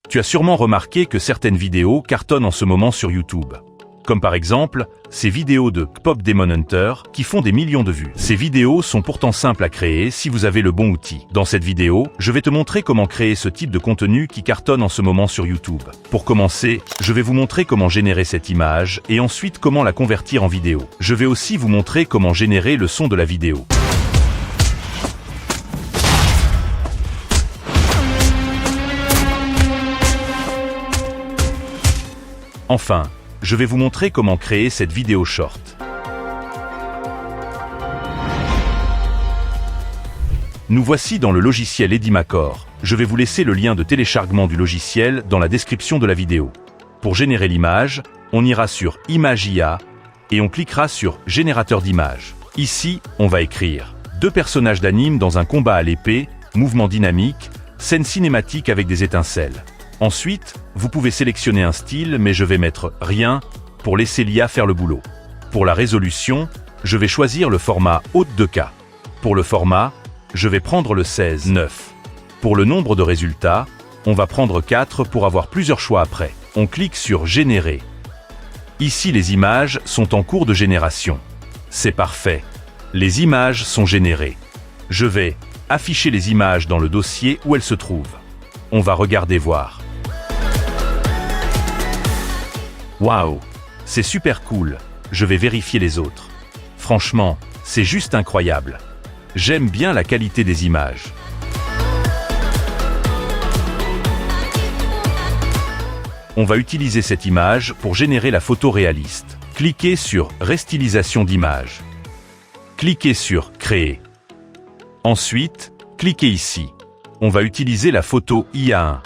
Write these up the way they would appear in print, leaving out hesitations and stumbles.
Tu as sûrement remarqué que certaines vidéos cartonnent en ce moment sur YouTube. Comme par exemple, ces vidéos de Pop Demon Hunter qui font des millions de vues. Ces vidéos sont pourtant simples à créer si vous avez le bon outil. Dans cette vidéo, je vais te montrer comment créer ce type de contenu qui cartonne en ce moment sur YouTube. Pour commencer, je vais vous montrer comment générer cette image et ensuite comment la convertir en vidéo. Je vais aussi vous montrer comment générer le son de la vidéo. Enfin, je vais vous montrer comment créer cette vidéo short. Nous voici dans le logiciel Edimacore. Je vais vous laisser le lien de téléchargement du logiciel dans la description de la vidéo. Pour générer l'image, on ira sur Image IA et on cliquera sur Générateur d'images. Ici, on va écrire 2 personnages d'anime dans un combat à l'épée, mouvement dynamique, scène cinématique avec des étincelles. Ensuite, vous pouvez sélectionner un style, mais je vais mettre rien pour laisser l'IA faire le boulot. Pour la résolution, je vais choisir le format haute 2K. Pour le format, je vais prendre le 16:9. Pour le nombre de résultats, on va prendre 4 pour avoir plusieurs choix après. On clique sur Générer. Ici, les images sont en cours de génération. C'est parfait. Les images sont générées. Je vais afficher les images dans le dossier où elles se trouvent. On va regarder voir. Waouh, c'est super cool. Je vais vérifier les autres. Franchement, c'est juste incroyable. J'aime bien la qualité des images. On va utiliser cette image pour générer la photo réaliste. Cliquez sur Restylisation d'image. Cliquez sur Créer. Ensuite, cliquez ici. On va utiliser la photo IA1.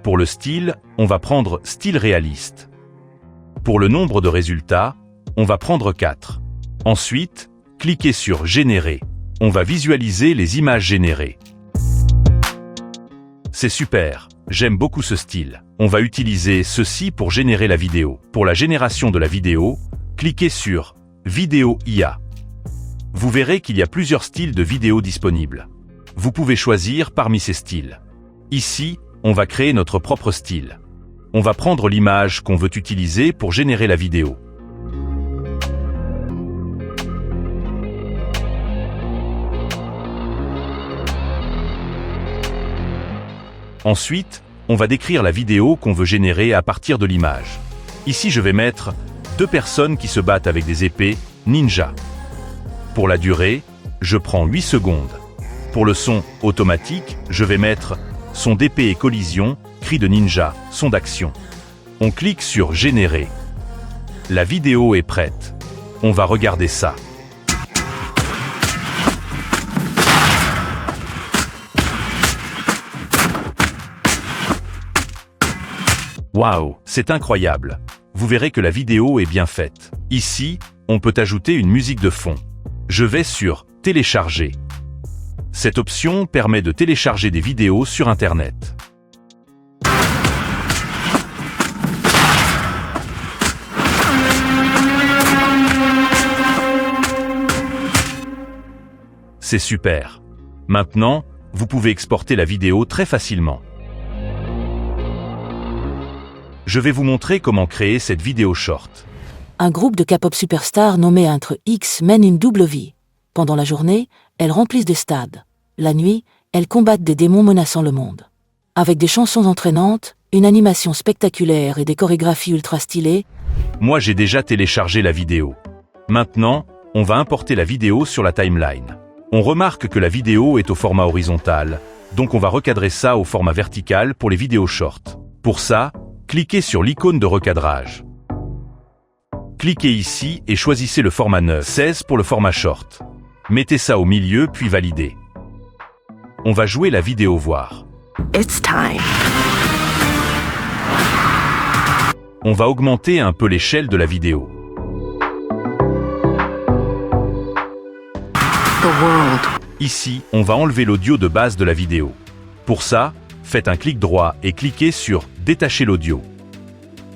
Pour le style, on va prendre style réaliste. Pour le nombre de résultats, on va prendre 4. Ensuite, cliquez sur Générer. On va visualiser les images générées. C'est super, j'aime beaucoup ce style. On va utiliser ceci pour générer la vidéo. Pour la génération de la vidéo, cliquez sur Vidéo IA. Vous verrez qu'il y a plusieurs styles de vidéos disponibles. Vous pouvez choisir parmi ces styles. Ici, on va créer notre propre style. On va prendre l'image qu'on veut utiliser pour générer la vidéo. Ensuite, on va décrire la vidéo qu'on veut générer à partir de l'image. Ici, je vais mettre 2 personnes qui se battent avec des épées ninja. Pour la durée, je prends 8 secondes. Pour le son automatique, je vais mettre son d'épée et collision, cri de ninja, son d'action. On clique sur Générer. La vidéo est prête. On va regarder ça. Waouh, c'est incroyable. Vous verrez que la vidéo est bien faite. Ici, on peut ajouter une musique de fond. Je vais sur Télécharger. Cette option permet de télécharger des vidéos sur Internet. C'est super. Maintenant, vous pouvez exporter la vidéo très facilement. Je vais vous montrer comment créer cette vidéo short. Un groupe de K-pop superstars nommé entre X mène une double vie. Pendant la journée, elles remplissent des stades. La nuit, elles combattent des démons menaçant le monde. Avec des chansons entraînantes, une animation spectaculaire et des chorégraphies ultra stylées. Moi, j'ai déjà téléchargé la vidéo. Maintenant, on va importer la vidéo sur la timeline. On remarque que la vidéo est au format horizontal, donc on va recadrer ça au format vertical pour les vidéos short. Pour ça, cliquez sur l'icône de recadrage. Cliquez ici et choisissez le format 9:16 pour le format short. Mettez ça au milieu puis validez. On va jouer la vidéo voir. It's time. On va augmenter un peu l'échelle de la vidéo. The world. Ici, on va enlever l'audio de base de la vidéo. Pour ça, faites un clic droit et cliquez sur Détacher l'audio.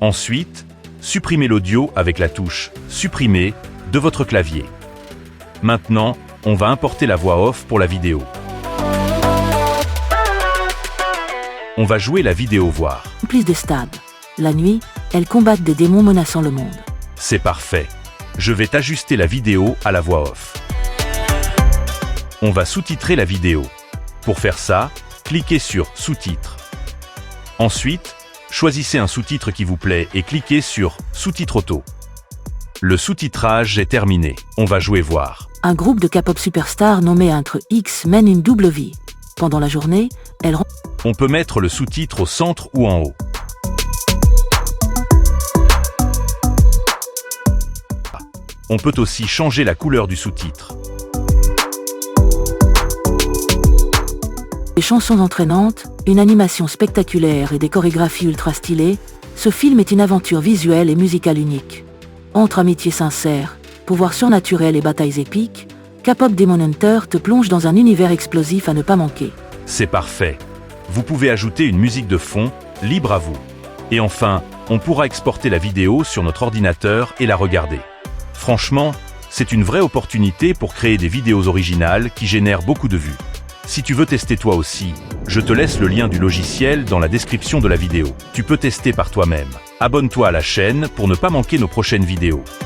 Ensuite, supprimez l'audio avec la touche Supprimer de votre clavier. Maintenant, on va importer la voix off pour la vidéo. On va jouer la vidéo voir. Remplissent des stades. La nuit, elles combattent des démons menaçant le monde. C'est parfait. Je vais t'ajuster la vidéo à la voix off. On va sous-titrer la vidéo. Pour faire ça, cliquez sur Sous-titres. Ensuite, choisissez un sous-titre qui vous plaît et cliquez sur Sous-titres auto. Le sous-titrage est terminé. On va jouer voir. Un groupe de K-pop superstars nommé Intre X mène une double vie. Pendant la journée, elles On peut mettre le sous-titre au centre ou en haut. On peut aussi changer la couleur du sous-titre. des chansons entraînantes, une animation spectaculaire et des chorégraphies ultra stylées, ce film est une aventure visuelle et musicale unique. Entre amitié sincère, pouvoirs surnaturels et batailles épiques, K-pop Demon Hunter te plonge dans un univers explosif à ne pas manquer. C'est parfait. Vous pouvez ajouter une musique de fond, libre à vous. Et enfin, on pourra exporter la vidéo sur notre ordinateur et la regarder. Franchement, c'est une vraie opportunité pour créer des vidéos originales qui génèrent beaucoup de vues. Si tu veux tester toi aussi, je te laisse le lien du logiciel dans la description de la vidéo. Tu peux tester par toi-même. Abonne-toi à la chaîne pour ne pas manquer nos prochaines vidéos.